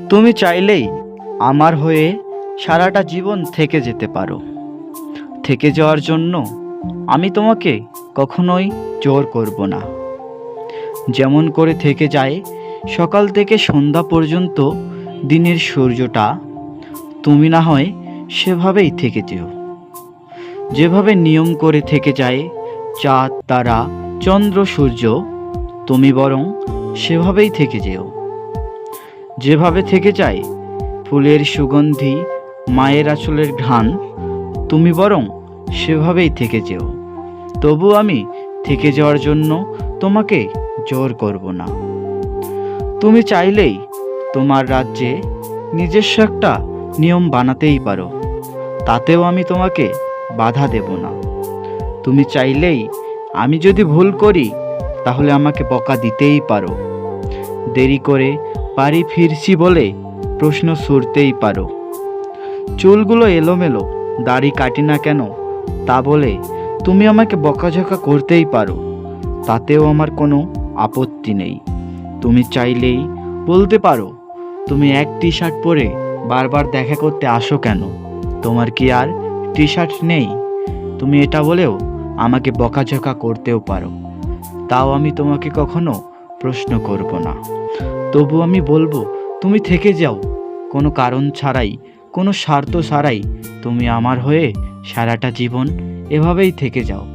তুমি চাইলেই আমার হয়ে সারাটা জীবন থেকে যেতে পারো। থেকে যাওয়ার জন্য আমি তোমাকে কখনোই জোর করব না। যেমন করে থেকে যায় সকাল থেকে সন্ধ্যা পর্যন্ত দিনের সূর্যটা, তুমি না হয় সেভাবেই থেকে যেও। যেভাবে নিয়ম করে থেকে যায় চাঁদ তারা চন্দ্র সূর্য, তুমি বরং সেভাবেই থেকে যেও। যেভাবে থেকে যায় ফুলের সুগন্ধি মায়ের আঁচলের ঘ্রাণ, তুমি বরং সেভাবেই থেকে যেও। তবু আমি থেকে যাওয়ার জন্য তোমাকে জোর করব না। তুমি চাইলেই তোমার রাজ্যে নিজস্ব একটা নিয়ম বানাতেই পারো, তাতেও আমি তোমাকে বাধা দেব না। তুমি চাইলেই আমি যদি ভুল করি তাহলে আমাকে বকা দিতেই পারো। দেরি করে বাড়ি ফিরছি বলে প্রশ্ন ছুড়তেই পারো। চুলগুলো এলোমেলো, দাড়ি কাটি না কেন তা বলে তুমি আমাকে বকাঝকা করতেই পারো, তাতেও আমার কোনো আপত্তি নেই। তুমি চাইলেই বলতে পারো, তুমি এক টি শার্ট পরে বারবার দেখা করতে আসো কেন? তোমার কি আর টি শার্ট নেই? তুমি এটা বলেও আমাকে বকাঝকা করতেও পারো, তাও আমি তোমাকে কখনো প্রশ্ন করব না। তবু আমি বলবো, তুমি থেকে যাও, কোনো কারণ ছাড়াই, কোনো স্বার্থ ছাড়াই। তুমি আমার হয়ে সারাটা জীবন এভাবেই থেকে যাও।